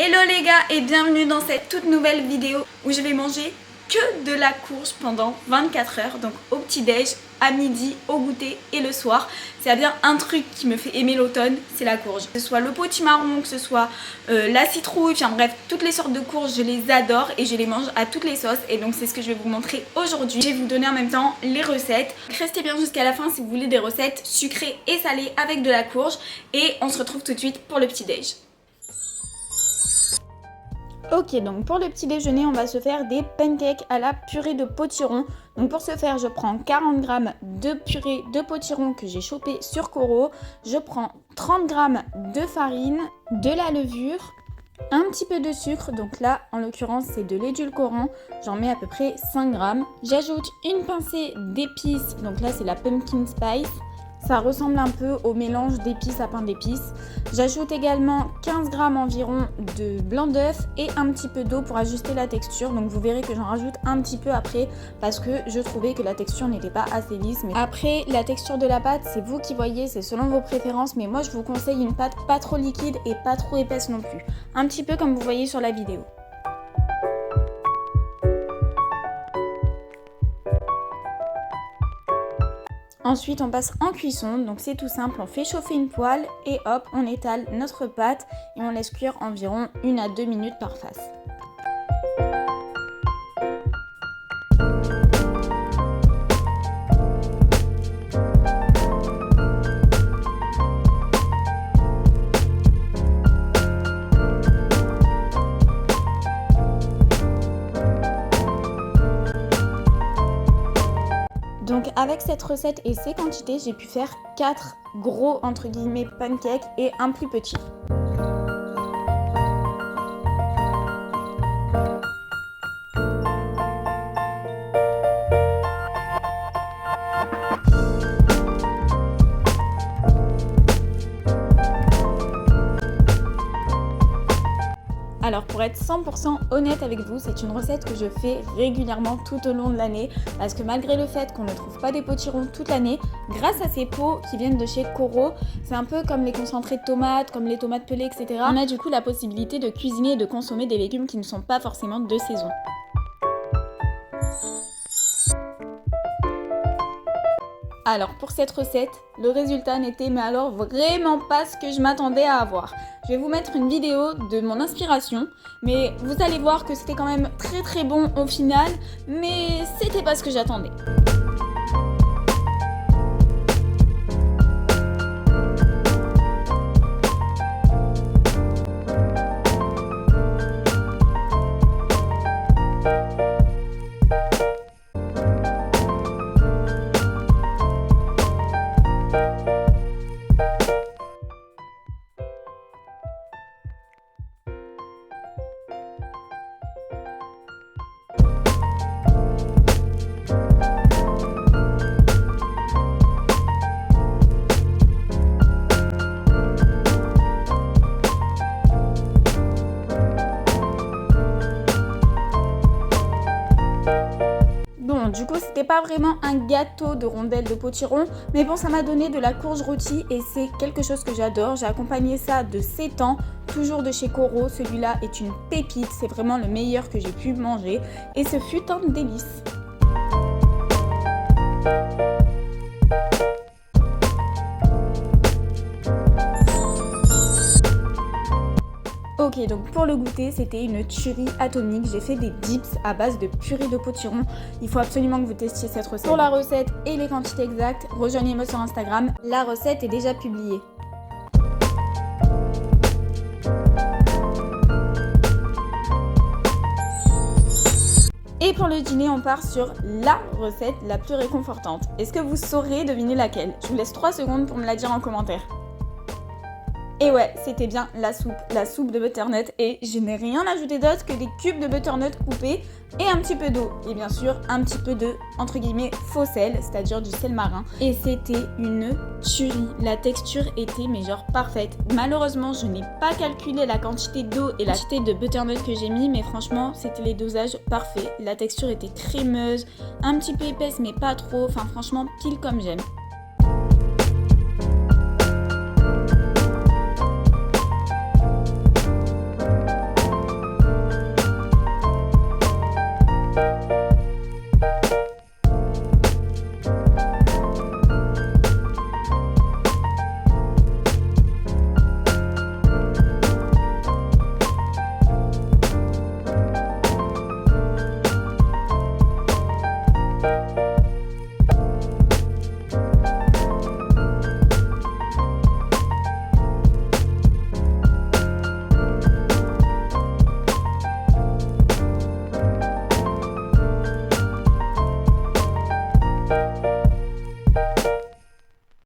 Hello les gars et bienvenue dans cette toute nouvelle vidéo où je vais manger que de la courge pendant 24 heures, donc au petit-déj, à midi, au goûter et le soir. S'il y a bien un truc qui me fait aimer l'automne, c'est la courge. Que ce soit le potimarron, que ce soit la citrouille, enfin bref, toutes les sortes de courges, je les adore et je les mange à toutes les sauces. Et donc c'est ce que je vais vous montrer aujourd'hui. Je vais vous donner en même temps les recettes. Restez bien jusqu'à la fin si vous voulez des recettes sucrées et salées avec de la courge. Et on se retrouve tout de suite pour le petit-déj. Ok, donc pour le petit déjeuner, on va se faire des pancakes à la purée de potiron. Donc pour ce faire, je prends 40 g de purée de potiron que j'ai chopé sur Coro. Je prends 30 g de farine, de la levure, un petit peu de sucre. Donc là, en l'occurrence, c'est de l'édulcorant. J'en mets à peu près 5 g. J'ajoute une pincée d'épices. Donc là, c'est la pumpkin spice. Ça ressemble un peu au mélange d'épices à pain d'épices. J'ajoute également 15 g environ de blanc d'œuf et un petit peu d'eau pour ajuster la texture. Donc vous verrez que j'en rajoute un petit peu après parce que je trouvais que la texture n'était pas assez lisse. Mais après, la texture de la pâte, c'est vous qui voyez, c'est selon vos préférences. Mais moi, je vous conseille une pâte pas trop liquide et pas trop épaisse non plus. Un petit peu comme vous voyez sur la vidéo. Ensuite, on passe en cuisson, donc c'est tout simple, on fait chauffer une poêle et hop, on étale notre pâte et on laisse cuire environ 1 à 2 minutes par face. Donc avec cette recette et ces quantités, j'ai pu faire 4 gros entre guillemets pancakes et un plus petit. Alors pour être 100% honnête avec vous, c'est une recette que je fais régulièrement tout au long de l'année parce que malgré le fait qu'on ne trouve pas des potirons toute l'année, grâce à ces pots qui viennent de chez Coro, c'est un peu comme les concentrés de tomates, comme les tomates pelées, etc. On a du coup la possibilité de cuisiner et de consommer des légumes qui ne sont pas forcément de saison. Alors pour cette recette, le résultat n'était mais alors vraiment pas ce que je m'attendais à avoir. Je vais vous mettre une vidéo de mon inspiration, mais vous allez voir que c'était quand même très bon au final, mais c'était pas ce que j'attendais. Bon, du coup, c'était pas vraiment un gâteau de rondelles de potiron, mais bon, ça m'a donné de la courge rôtie et c'est quelque chose que j'adore. J'ai accompagné ça de 7 ans, toujours de chez Coro. Celui-là est une pépite, c'est vraiment le meilleur que j'ai pu manger et ce fut un délice. Ok, donc pour le goûter, c'était une tuerie atomique. J'ai fait des dips à base de purée de potiron. Il faut absolument que vous testiez cette recette. Pour la recette et les quantités exactes, rejoignez-moi sur Instagram. La recette est déjà publiée. Et pour le dîner, on part sur la recette la plus réconfortante. Est-ce que vous saurez deviner laquelle? Je vous laisse 3 secondes pour me la dire en commentaire. Et ouais, c'était bien la soupe de butternut et je n'ai rien ajouté d'autre que des cubes de butternut coupés et un petit peu d'eau. Et bien sûr, un petit peu de, entre guillemets, faux sel, c'est-à-dire du sel marin. Et c'était une tuerie. La texture était, mais genre, parfaite. Malheureusement, je n'ai pas calculé la quantité d'eau et la quantité de butternut que j'ai mis, mais franchement, c'était les dosages parfaits. La texture était crémeuse, un petit peu épaisse, mais pas trop. Enfin, franchement, pile comme j'aime.